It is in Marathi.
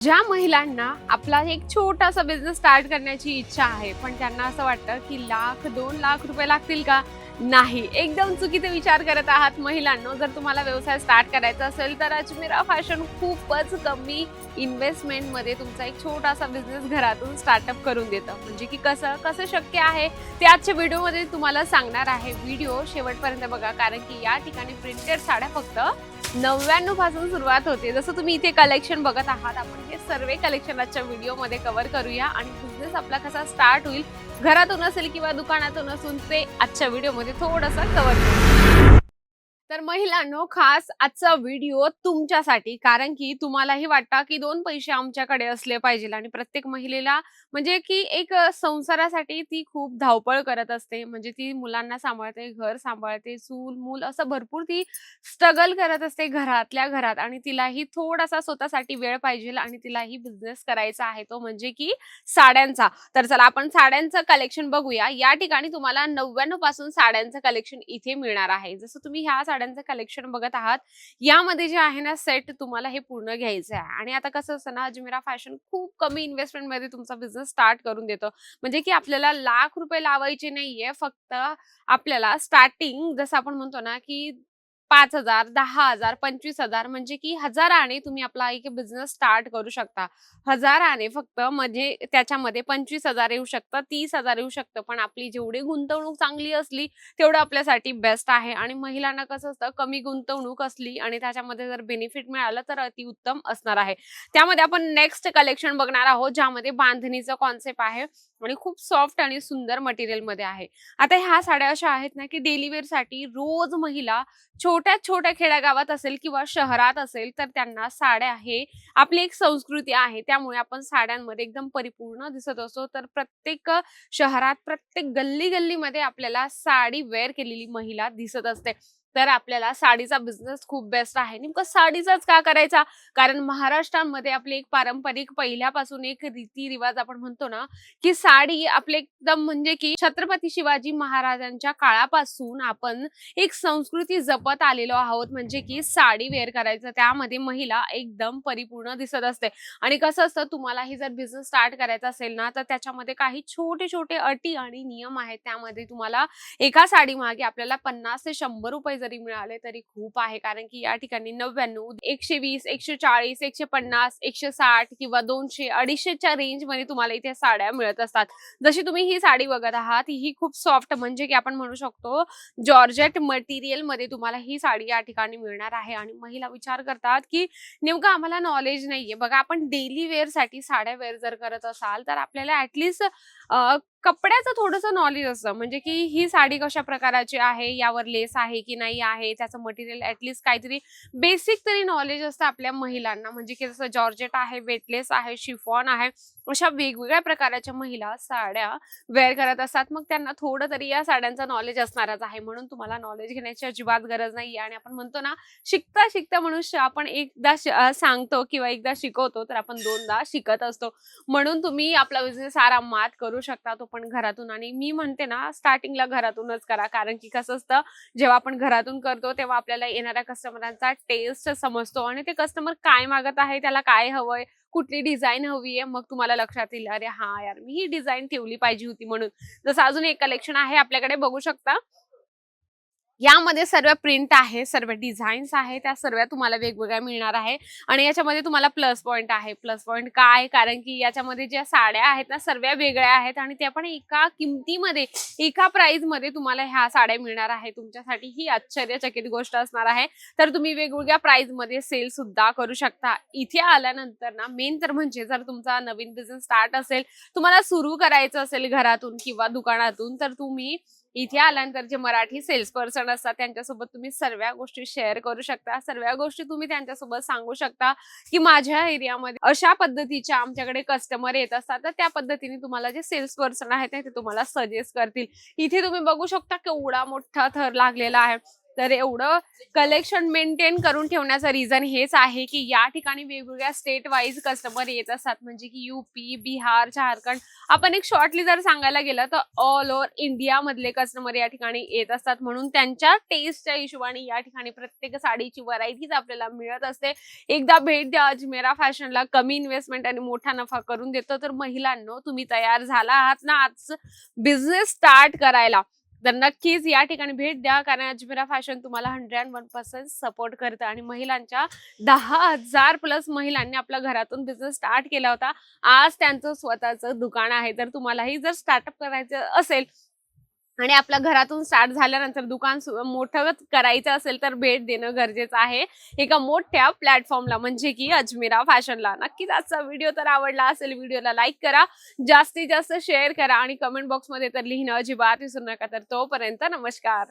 ज्या महिलांना आपला एक छोटासा बिझनेस स्टार्ट करण्याची इच्छा आहे, पण त्यांना असं वाटतं की लाख 2 लाख रुपये लागतील का? नाही, एकदम चुकीचे विचार करत आहात महिलांनो. जर तुम्हाला व्यवसाय स्टार्ट करायचा असेल तर अजमेरा फॅशन खूपच कमी इन्व्हेस्टमेंटमध्ये तुमचा एक छोटासा बिझनेस घरातून स्टार्टअप करून देतं. म्हणजे की कसं कसं शक्य आहे ते आजच्या व्हिडिओमध्ये तुम्हाला सांगणार आहे. व्हिडिओ शेवटपर्यंत बघा, कारण की या ठिकाणी प्रिंटेड साड्या फक्त 99 पासून सुरुवात होते. जसं तुम्ही इथे कलेक्शन बघत आहात, आपण हे सर्व कलेक्शन आजच्या व्हिडिओमध्ये कव्हर करूया आणि बिझनेस आपला कसा स्टार्ट होईल, घरातून असेल किंवा दुकानातून असून, ते आजच्या व्हिडिओमध्ये थोडंसं कव्हर करू. तर महिलांनो, खास आजचा व्हिडिओ तुमच्यासाठी, कारण की तुम्हालाही वाटतं की 2 पैसे आमच्याकडे असले पाहिजे आणि प्रत्येक महिलेला म्हणजे की एक संसारासाठी ती खूप धावपळ करत असते. म्हणजे ती मुलांना सांभाळते, घर सांभाळते, चूल मूल असं भरपूर ती स्ट्रगल करत असते घरातल्या घरात, आणि तिलाही थोडासा स्वतःसाठी वेळ पाहिजे आणि तिलाही बिझनेस करायचा आहे, तो म्हणजे की साड्यांचा. तर चला आपण साड्यांचं कलेक्शन बघूया. या ठिकाणी तुम्हाला 99 पासून साड्यांचं कलेक्शन इथे मिळणार आहे. जसं तुम्ही ह्या साड्यांचं कलेक्शन बघत आहात, यामध्ये जे आहे ना सेट, तुम्हाला हे पूर्ण घ्यायचं आहे. आणि आता कसं असतं ना, अजमेरा फॅशन खूप कमी इन्व्हेस्टमेंटमध्ये तुमचा बिझनेस स्टार्ट करून देतं. म्हणजे की आपल्याला लाख रुपये लावायचे नाहीये, फक्त आपल्याला स्टार्टिंग जसं आपण म्हणतो ना की 5,000, 10,000, 25,000 म्हणजे की हजाराने तुम्ही आपला एक बिझनेस स्टार्ट करू शकता. हजाराने फक्त, म्हणजे त्याच्यामध्ये 25,000 येऊ शकतं, 30,000 येऊ शकतं. पण आपली जेवढी गुंतवणूक चांगली असली तेवढं आपल्यासाठी बेस्ट आहे. आणि महिलांना कसं असतं, कमी गुंतवणूक असली आणि त्याच्यामध्ये जर बेनिफिट मिळालं तर अतिउत्तम असणार आहे. त्यामध्ये आपण नेक्स्ट कलेक्शन बघणार आहोत, ज्यामध्ये बांधणीचा कॉन्सेप्ट आहे आणि खूप सॉफ्ट आणि सुंदर मटेरियलमध्ये आहे. आता ह्या साड्या अशा आहेत ना की डेली वेअरसाठी रोज महिला छोट्या-छोट्या खेड्यागावात असेल किंवा शहरात असेल, तर त्यांना साड्या हे आपली एक संस्कृती आहे. त्यामुळे आपण साड्यांमध्ये एकदम परिपूर्ण दिसत असतो. तर प्रत्येक शहरात, प्रत्येक गल्ली-गल्लीमध्ये आपल्याला साडी वेअर केलेली महिला दिसत असते. तर आपल्याला साडीचा बिझनेस खूप बेस्ट आहे. नेमकं साडीचाच का करायचा? कारण महाराष्ट्रामध्ये आपली एक पारंपरिक पहिल्यापासून एक रीती-रिवाज आपण म्हणतो ना, की साडी आपले एकदम म्हणजे की छत्रपती शिवाजी महाराजांच्या काळापासून आपण एक संस्कृती जपत आलेलो आहोत. म्हणजे की साडी वेअर करायचं, त्यामध्ये महिला एकदम परिपूर्ण दिसत असते. आणि कसं असतं, तुम्हालाही जर बिझनेस स्टार्ट करायचा असेल ना, तर त्याच्यामध्ये काही छोटे-छोटे अटी आणि नियम आहेत. त्यामध्ये तुम्हाला एका साडी मागे आपल्याला 50 ते 100 रुपये जरी मिळाले तरी खूप आहे. कारण की या ठिकाणी 99, 120, 140, 150, 160 किंवा 200, 250च्या रेंजमध्ये तुम्हाला इथे साड्या मिळत असतात. जशी तुम्ही ही साडी बघत आहात, ही खूप सॉफ्ट, म्हणजे की आपण म्हणू शकतो जॉर्जेट मटेरियल मध्ये तुम्हाला ही साडी या ठिकाणी मिळणार आहे. आणि महिला विचार करतात की नेमकं आम्हाला नॉलेज नाहीये. बघा, आपण डेली वेअर साठी साड्या वेअर जर करत असाल तर आपल्याला ऍटलीस्ट कपड्याचं थोडंसं नॉलेज असतं. म्हणजे की ही साडी कशा प्रकारची आहे, यावर लेस आहे की नाही आहे, त्याचं मटेरियल ऍटलीस्ट काहीतरी बेसिक तरी नॉलेज असतं आपल्या महिलांना. म्हणजे की जसं जॉर्जेट आहे, वेटलेस आहे, शिफॉन आहे, अशा वेगवेगळ्या प्रकारच्या महिला साड्या वेअर करत असतात. मग त्यांना थोडं तरी या साड्यांचं नॉलेज असणारच आहे. म्हणून तुम्हाला नॉलेज घेण्याची अजिबात गरज नाहीये. आणि आपण म्हणतो ना, शिकता शिकता मनुष्य, आपण एकदा सांगतो किंवा एकदा शिकवतो तर आपण दोनदा शिकत असतो. म्हणून तुम्ही आपला बिझनेस आरामात करू शकता, तो पण घरातून. आणि मी म्हणते ना, स्टार्टिंगला घरातूनच करा. कारण की कसं असतं, जेव्हा आपण घरातून करतो तेव्हा आपल्याला येणाऱ्या कस्टमरांचा टेस्ट समजतो आणि ते कस्टमर काय मागत आहे, त्याला काय हवंय, कुठली डिझाइन हवी आहे, मग तुम्हाला लक्षात येईल, अरे हा यार, मी ही डिझाइन ठेवली पाहिजे होती म्हणून. जसं अजून एक कलेक्शन आहे आपल्याकडे, बघू शकता. यामध्ये सर्व प्रिंट आहे, सर्व डिझाईन्स आहेत, त्या सर्व तुम्हाला वेगवेगळ्या मिळणार आहे. आणि याच्यामध्ये तुम्हाला प्लस पॉइंट आहे. प्लस पॉइंट काय? कारण की याच्यामध्ये ज्या साड्या आहेत ना, सर्व वेगळ्या आहेत आणि त्या पण एका किमतीमध्ये, एका प्राइसमध्ये तुम्हाला ह्या साड्या मिळणार आहे. तुमच्यासाठी ही आश्चर्यचकित गोष्ट असणार आहे. तर तुम्ही वेगवेगळ्या प्राइसमध्ये सेल सुद्धा करू शकता. इथे आल्यानंतर ना, मेन तर म्हणजे जर तुमचा नवीन बिझनेस स्टार्ट असेल, तुम्हाला सुरू करायचं असेल घरातून किंवा दुकानातून, तर तुम्ही इथे आल्यानंतर जे मराठी सेल्स पर्सन असतात त्यांच्यासोबत तुम्ही सर्व गोष्टी शेअर करू शकता. सर्व गोष्टी तुम्ही त्यांच्यासोबत सांगू शकता की माझ्या एरियामध्ये अशा पद्धतीच्या आमच्याकडे कस्टमर येत असतात, तर त्या पद्धतीने तुम्हाला जे सेल्स पर्सन आहेत ते तुम्हाला सजेस्ट करतील. इथे तुम्ही बघू शकता केवढा मोठा थर लागलेला आहे. तर एवढं कलेक्शन मेंटेन करून ठेवण्याचं रिझन हेच आहे की या ठिकाणी वेगवेगळ्या स्टेट वाईज कस्टमर येत असतात, म्हणजे की यूपी, बिहार, झारखंड, आपण एक शॉर्टली जर सांगायला गेलं तर ऑल ओव्हर इंडिया मधले कस्टमर या ठिकाणी येत असतात. म्हणून त्यांच्या टेस्टच्या हिशोबाने या ठिकाणी प्रत्येक साडीची व्हरायटीज आपल्याला मिळत असते. एकदा भेट द्या अजमेरा फॅशनला, कमी इन्व्हेस्टमेंट आणि मोठा नफा करून देतो. तर महिलांनो, तुम्ही तयार झाला आहात ना आज बिझनेस स्टार्ट करायला, तर नक्कीच या ठिकाणी भेट द्या, कारण अजमेरा फॅशन तुम्हाला 101% सपोर्ट करतं. आणि महिलांच्या 10,000 प्लस महिलांनी आपल्या घरातून बिझनेस स्टार्ट केला होता. आज त्यांचं स्वतःचं दुकान आहे. तर तुम्हालाही जर स्टार्टअप करायचं असेल आणि आपल्या घरातून स्टार्ट झाल्यानंतर दुकान मोठं करायचं असेल तर भेट देणं गरजेचं आहे एका मोठ्या प्लॅटफॉर्मला, म्हणजे की अजमेरा फॅशनला. नक्कीच आजचा व्हिडिओ तर आवडला असेल, व्हिडिओला लाईक करा, जास्तीत जास्त शेअर करा आणि कमेंट बॉक्समध्ये तर लिहिणं अजिबात विसरू नका. तर तोपर्यंत नमस्कार.